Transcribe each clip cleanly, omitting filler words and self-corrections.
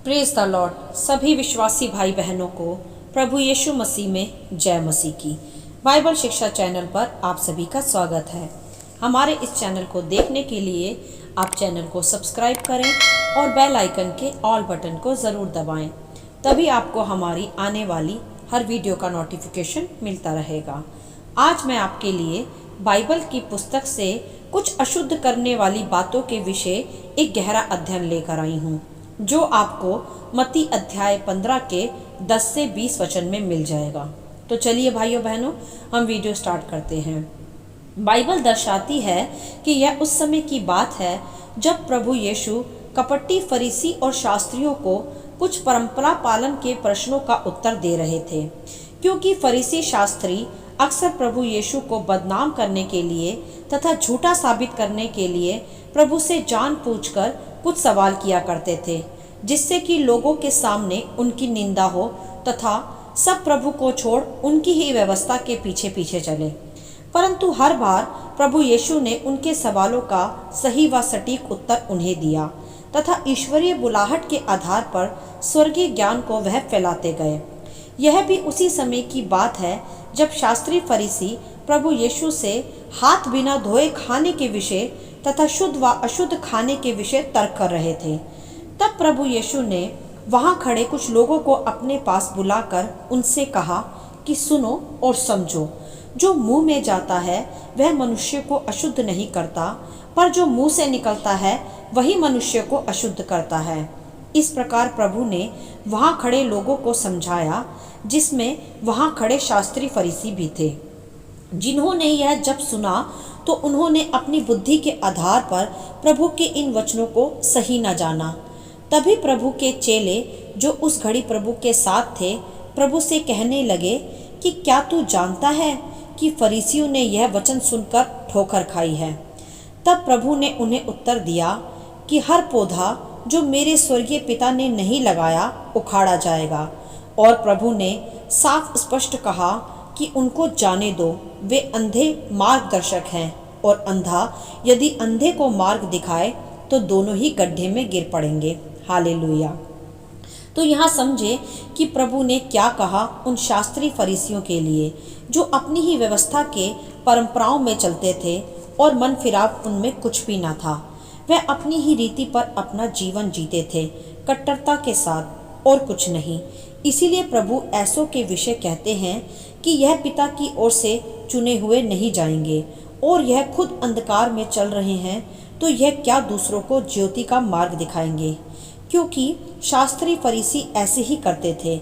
Praise the Lord. सभी विश्वासी भाई बहनों को प्रभु यीशु मसीह में जय मसीह की। बाइबल शिक्षा चैनल पर आप सभी का स्वागत है। हमारे इस चैनल को देखने के लिए आप चैनल को सब्सक्राइब करें और बेल आइकन के ऑल बटन को ज़रूर दबाएं। तभी आपको हमारी आने वाली हर वीडियो का नोटिफिकेशन मिलता रहेगा। आज मैं आपके लिए बाइबल की पुस्तक से कुछ अशुद्ध करने वाली बातों के विषय एक गहरा अध्ययन लेकर आई हूँ, जो आपको मत्ती अध्याय 15 के 10 से 20 वचन में मिल जाएगा। तो चलिए भाइयों बहनों, हम वीडियो स्टार्ट करते हैं। बाइबल दर्शाती है कि यह उस समय की बात है जब प्रभु यीशु कपटी फरीसी और शास्त्रियों को कुछ परंपरा पालन के प्रश्नों का उत्तर दे रहे थे, क्योंकि फरीसी शास्त्री अक्सर प्रभु यीशु को बदनाम करने के लिए तथा झूठा साबित करने के लिए प्रभु से जानबूझकर कुछ सवाल किया करते थे, जिससे कि लोगों के सामने उनकी निंदा हो तथा सब प्रभु को छोड़ उनकी ही व्यवस्था के पीछे पीछे चले। परंतु हर बार प्रभु यीशु ने उनके सवालों का सही व सटीक उत्तर उन्हें दिया तथा ईश्वरीय बुलाहट के आधार पर स्वर्गीय ज्ञान को वह फैलाते गए। यह भी उसी समय की बात है जब शास्त्री फरीसी प्रभु यीशु से हाथ बिना धोए खाने के विषय तथा शुद्ध व अशुद्ध खाने के विषय तर्क कर रहे थे। तब प्रभु यीशु ने वहां खड़े कुछ लोगों को अपने पास बुलाकर उनसे कहा कि सुनो और समझो, जो मुंह में जाता है वह मनुष्य को अशुद्ध नहीं करता, पर जो मुंह से निकलता है वही मनुष्य को अशुद्ध करता है। इस प्रकार प्रभु ने वहां खड़े लोगों को समझाया, जिसमें वहां खड़े शास्त्री फरीसी भी थे। जिन्होंने यह जब सुना तो उन्होंने अपनी बुद्धि के आधार पर प्रभु के इन वचनों को सही न जाना। तभी प्रभु के चेले, जो उस घड़ी प्रभु के साथ थे, प्रभु से कहने लगे कि क्या तू जानता है कि फरीसियों ने यह वचन सुनकर ठोकर खाई है। तब प्रभु ने उन्हें उत्तर दिया कि हर पौधा जो मेरे स्वर्गीय पिता ने नहीं लगाया उखाड़ा जाएगा। और प्रभु ने साफ स्पष्ट कहा कि उनको जाने दो, वे अंधे मार्गदर्शक हैं, और अंधा यदि अंधे को मार्ग दिखाए तो दोनों ही गड्ढे में गिर पड़ेंगे। हालेलुया। तो यहाँ समझे कि प्रभु ने क्या कहा उन शास्त्री फरीसियों के लिए, जो अपनी ही व्यवस्था के परंपराओं में चलते थे और मन फिराव उनमें कुछ भी ना था। वह अपनी ही रीति पर अपना जीवन जीते थे, कट्टरता के साथ और कुछ नहीं। इसीलिए प्रभु ऐसों के विषय कहते हैं कि यह पिता की ओर से चुने हुए नहीं जाएंगे, और यह खुद अंधकार में चल रहे हैं, तो यह क्या दूसरों को ज्योति का मार्ग दिखाएंगे। क्योंकि शास्त्री फरीसी ऐसे ही करते थे,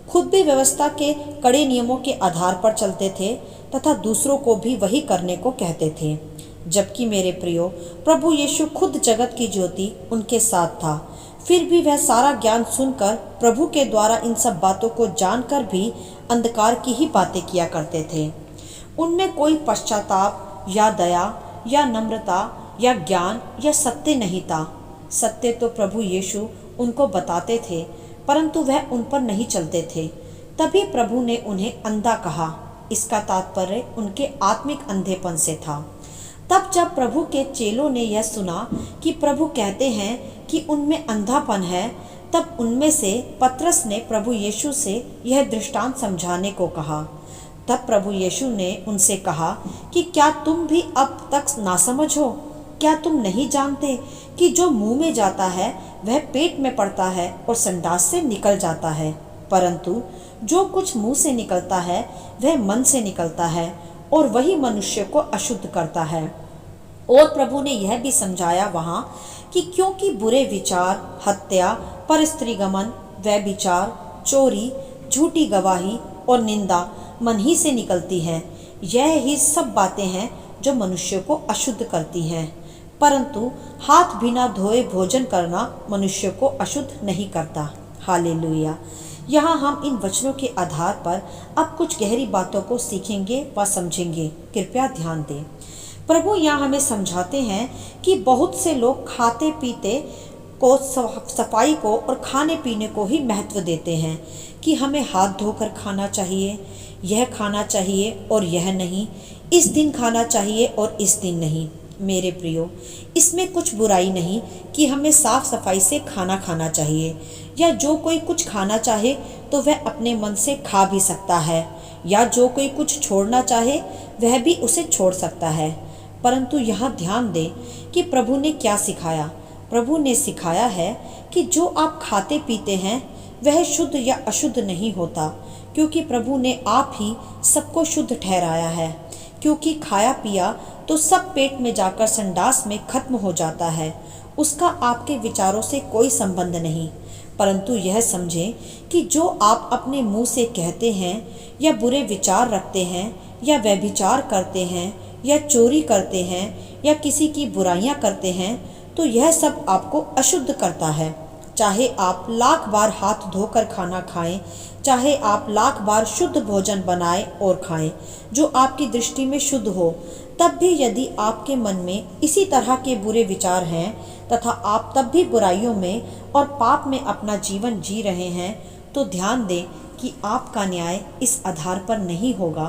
खुद भी व्यवस्था के कड़े नियमों के आधार पर चलते थे तथा दूसरों को भी वही करने को कहते थे। जबकि मेरे प्रियो, प्रभु यीशु खुद जगत की ज्योति उनके साथ था, फिर भी वह सारा ज्ञान सुनकर प्रभु के द्वारा इन सब बातों को जानकर भी अंधकार की ही बातें किया करते थे। उनमें कोई पश्चाताप या दया या नम्रता या ज्ञान या सत्य नहीं था। सत्य तो प्रभु यीशु उनको बताते थे, परंतु वह उन पर नहीं चलते थे। तभी प्रभु ने उन्हें अंधा कहा। इसका तात्पर्य उनके आत्मिक अंधेपन से था। तब जब प्रभु के चेलों ने यह सुना कि प्रभु कहते हैं कि उनमें अंधापन है, तब उनमें से पतरस ने प्रभु यीशु से यह दृष्टांत समझाने को कहा। तब प्रभु यीशु ने उनसे कहा कि क्या तुम भी अब तक नासमझ हो? क्या तुम नहीं जानते कि जो मुंह में जाता है वह पेट में पड़ता है और संडास से निकल जाता है, परंतु जो कुछ मुंह से निकलता है वह मन से निकलता है, और वही मनुष्य को अशुद्ध करता है। और प्रभु ने यह भी समझाया वहाँ कि क्योंकि बुरे विचार, हत्या, परस्त्रीगमन, व्यभिचार, चोरी, झूठी गवाही और निंदा मन ही से निकलती है। यह ही सब बातें हैं जो मनुष्य को अशुद्ध करती हैं। परंतु हाथ बिना धोए भोजन करना मनुष्य को अशुद्ध नहीं करता। हालेलुया। यहाँ हम इन वचनों के आधार पर अब कुछ गहरी बातों को सीखेंगे व समझेंगे। कृपया ध्यान दें। प्रभु यहाँ हमें समझाते हैं कि बहुत से लोग खाते पीते को, सफाई को और खाने पीने को ही महत्व देते हैं कि हमें हाथ धोकर खाना चाहिए, यह खाना चाहिए और यह नहीं, इस दिन खाना चाहिए और इस दिन नहीं। मेरे प्रियो, इसमें कुछ बुराई नहीं कि हमें साफ सफाई से खाना खाना चाहिए, या जो कोई कुछ खाना चाहे तो वह अपने मन से खा भी सकता है, या जो कोई कुछ छोड़ना चाहे वह भी उसे छोड़ सकता है। परंतु यहाँ ध्यान दें कि प्रभु ने क्या सिखाया। प्रभु ने सिखाया है कि जो आप खाते पीते हैं वह शुद्ध या अशुद्ध नहीं होता, क्योंकि प्रभु ने आप ही सबको शुद्ध ठहराया है। क्योंकि खाया पिया तो सब पेट में जाकर संडास में खत्म हो जाता है, उसका आपके विचारों से कोई संबंध नहीं। परंतु यह समझें कि जो आप अपने मुंह से कहते हैं, या बुरे विचार रखते हैं, या व्यभिचार करते हैं, या चोरी करते हैं, या किसी की बुराइयां करते हैं, तो यह सब आपको अशुद्ध करता है। चाहे आप लाख बार हाथ धोकर खाना खाएं, चाहे आप लाख बार शुद्ध भोजन बनाएं और खाएं जो आपकी दृष्टि में शुद्ध हो, तब भी यदि आपके मन में इसी तरह के बुरे विचार हैं तथा आप तब भी बुराइयों में और पाप में अपना जीवन जी रहे हैं, तो ध्यान दें कि आपका न्याय इस आधार पर नहीं होगा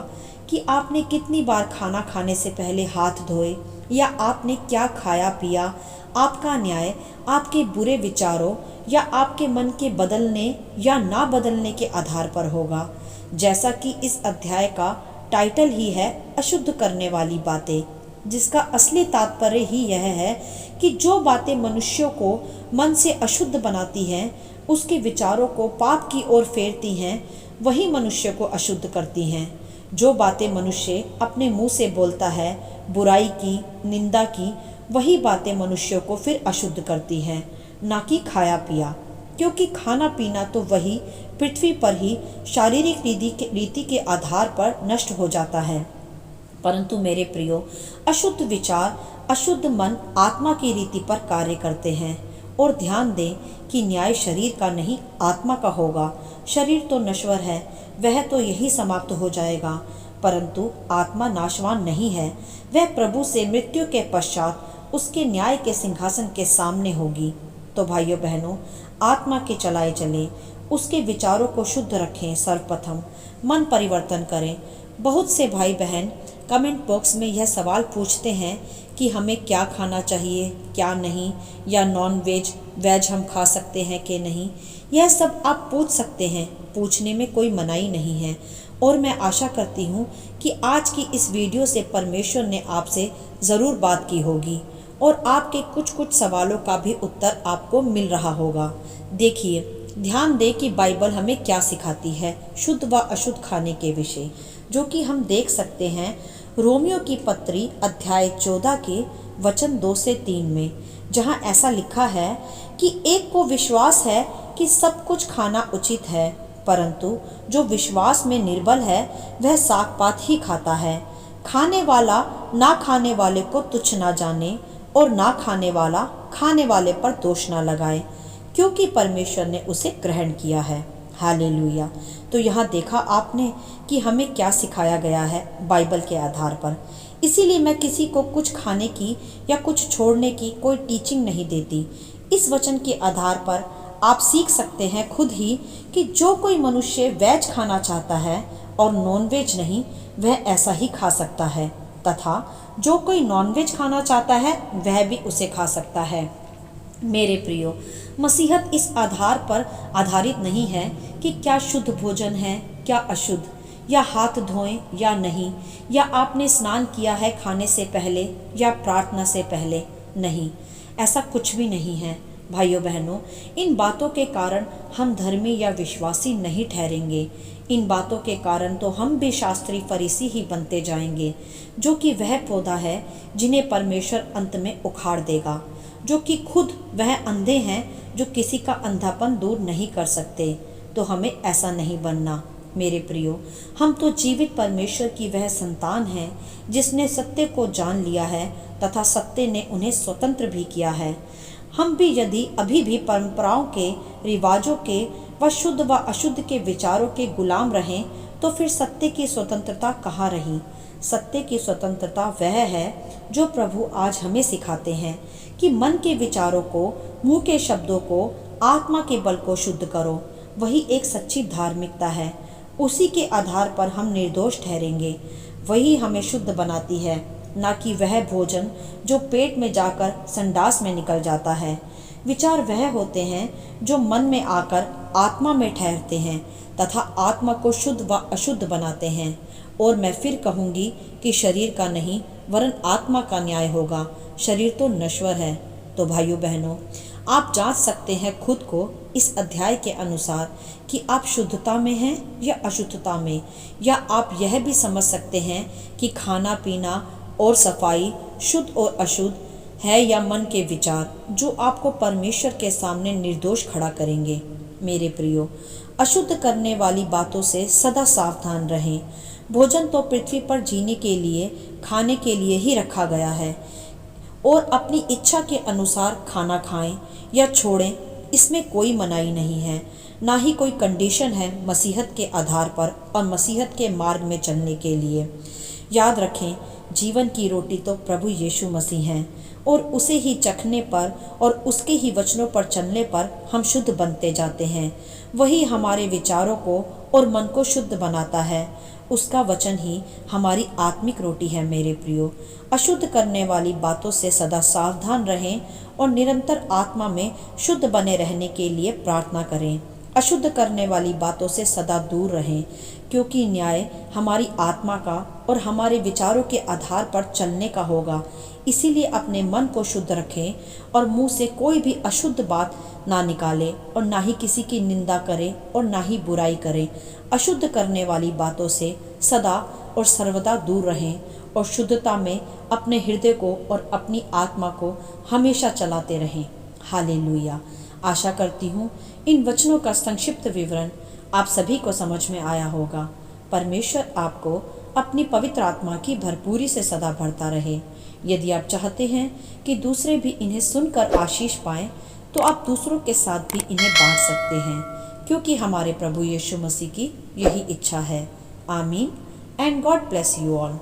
कि आपने कितनी बार खाना खाने से पहले हाथ धोए या आपने क्या खाया पिया। आपका न्याय आपके बुरे विचारों या आपके मन के बदलने या ना बदलने के आधार पर होगा। जैसा कि इस अध्याय का टाइटल ही है अशुद्ध करने वाली बातें, जिसका असली तात्पर्य ही यह है कि जो बातें मनुष्यों को मन से अशुद्ध बनाती हैं, उसके विचारों को पाप की ओर फेरती हैं, वही मनुष्य को अशुद्ध करती हैं। जो बातें मनुष्य अपने मुंह से बोलता है, बुराई की, निंदा की, वही बातें मनुष्यों को फिर अशुद्ध करती हैं, ना कि खाया पिया। क्योंकि खाना पीना तो वही पृथ्वी पर ही शारीरिक रीति के आधार पर नष्ट हो जाता है, परंतु मेरे प्रियो, अशुद्ध विचार, अशुद्ध मन आत्मा की रीति पर कार्य करते हैं। और ध्यान दें कि न्याय शरीर का नहीं, आत्मा का होगा। शरीर तो नश्वर है, वह तो यही समाप्त हो जाएगा, परंतु आत्मा नाशवान नहीं है। वह प्रभु से मृत्यु के पश्चात उसके न्याय के सिंहासन के सामने होगी। तो भाइयों बहनों, आत्मा के चलाए चलें, उसके विचारों को शुद्ध रखें। सर्वप्रथम मन परिवर्तन करें। बहुत से भाई बहन कमेंट बॉक्स में यह सवाल पूछते हैं कि हमें क्या खाना चाहिए, क्या नहीं, या नॉन वेज, वेज हम खा सकते हैं कि नहीं। यह सब आप पूछ सकते हैं, पूछने में कोई मनाही नहीं है। और मैं आशा करती हूँ कि आज की इस वीडियो से परमेश्वर ने आपसे ज़रूर बात की होगी और आपके कुछ सवालों का भी उत्तर आपको मिल रहा होगा। देखिए, ध्यान दें कि बाइबल हमें क्या सिखाती है शुद्ध व अशुद्ध खाने के विषय, जो कि हम देख सकते हैं रोमियो की पत्री अध्याय 14 के वचन 2 से 3 में, जहाँ ऐसा लिखा है कि एक को विश्वास है कि सब कुछ खाना उचित है, परंतु जो विश्वास में निर्बल है वह साग पात ही खाता है। खाने वाला ना खाने वाले को तुच्छ ना जाने, और ना खाने वाला खाने वाले पर दोष ना लगाए, क्योंकि परमेश्वर ने उसे ग्रहण किया है। हालेलुया। तो यहाँ देखा आपने कि हमें क्या सिखाया गया है बाइबल के आधार पर। इसीलिए मैं किसी को कुछ खाने की या कुछ छोड़ने की कोई टीचिंग नहीं देती। इस वचन के आधार पर आप सीख सकते हैं खुद ही कि जो कोई मनुष्य वेज खाना चाहता है और नॉन वेज नहीं, वह ऐसा ही खा सकता है, तथा जो कोई नॉन वेज खाना चाहता है वह भी उसे खा सकता है। मेरे प्रियो, मसीहत इस आधार पर आधारित नहीं है कि क्या शुद्ध भोजन है, क्या अशुद्ध, या हाथ धोएं या नहीं, या आपने स्नान किया है खाने से पहले या प्रार्थना से पहले। नहीं, ऐसा कुछ भी नहीं है। भाइयों बहनों, इन बातों के कारण हम धर्मी या विश्वासी नहीं ठहरेंगे। इन बातों के कारण तो हम भी शास्त्री फरीसी ही बनते जाएंगे, जो कि वह पौधा है जिन्हें परमेश्वर अंत में उखाड़ देगा, जो कि खुद वह अंधे हैं जो किसी का अंधापन दूर नहीं कर सकते। तो हमें ऐसा नहीं बनना। मेरे प्रियो, हम तो जीवित परमेश्वर की वह संतान हैं जिसने सत्य को जान लिया है तथा सत्य ने उन्हें स्वतंत्र भी किया है। हम भी यदि अभी भी परंपराओं के, रिवाजों के व शुद्ध व अशुद्ध के विचारों के गुलाम रहें, तो फिर सत्य की स्वतंत्रता कहाँ रही। सत्य की स्वतंत्रता वह है जो प्रभु आज हमें सिखाते हैं कि मन के विचारों को, मुंह के शब्दों को, आत्मा के बल को शुद्ध करो। वही एक सच्ची धार्मिकता है। उसी के आधार पर हम निर्दोष ठहरेंगे। वही हमें शुद्ध बनाती है। ना कि वह भोजन जो पेट में जाकर संडास में निकल जाता है। विचार वह होते हैं जो मन में आकर आत्मा में ठहरते हैं तथा आत्मा को शुद्ध व अशुद्ध बनाते हैं। और मैं फिर कहूँगी कि शरीर का नहीं वरन आत्मा का न्याय होगा। शरीर तो नश्वर है। तो भाइयों बहनों, आप जांच सकते हैं खुद को इस अध्याय के अनुसार कि आप शुद्धता में हैं या अशुद्धता में, या आप यह भी समझ सकते हैं कि खाना पीना और सफाई शुद्ध और अशुद्ध है, या मन के विचार जो आपको परमेश्वर के सामने निर्दोष खड़ा करेंगे। मेरे प्रियो, अशुद्ध करने वाली बातों से सदा सावधान रहें। भोजन तो पृथ्वी पर जीने के लिए, खाने के लिए ही रखा गया है, और अपनी इच्छा के अनुसार खाना खाएं या छोड़ें, इसमें कोई मनाही नहीं है, ना ही कोई कंडीशन है मसीहत के आधार पर और मसीहत के मार्ग में चलने के लिए। याद रखें, जीवन की रोटी तो प्रभु यीशु मसीह हैं, और उसे ही चखने पर और उसके ही वचनों पर चलने पर हम शुद्ध बनते जाते हैं। वही हमारे विचारों को और मन को शुद्ध बनाता है। उसका वचन ही हमारी आत्मिक रोटी है। मेरे प्रियो, अशुद्ध करने वाली बातों से सदा सावधान रहें और निरंतर आत्मा में शुद्ध बने रहने के लिए प्रार्थना करें। अशुद्ध करने वाली बातों से सदा दूर रहें, क्योंकि न्याय हमारी आत्मा का और हमारे विचारों के आधार पर चलने का होगा। इसीलिए अपने मन को शुद्ध रखें और मुंह से कोई भी अशुद्ध बात ना निकालें, और ना ही किसी की निंदा करें और ना ही बुराई करें। अशुद्ध करने वाली बातों से सदा और सर्वदा दूर रहें और शुद्धता में अपने हृदय को और अपनी आत्मा को हमेशा चलाते रहें। हालेलुया। आशा करती हूँ इन वचनों का संक्षिप्त विवरण आप सभी को समझ में आया होगा। परमेश्वर आपको अपनी पवित्र आत्मा की भरपूरी से सदा भरता रहे। यदि आप चाहते हैं कि दूसरे भी इन्हें सुनकर आशीष पाएं, तो आप दूसरों के साथ भी इन्हें बांट सकते हैं, क्योंकि हमारे प्रभु यीशु मसीह की यही इच्छा है। आमीन and God bless you all.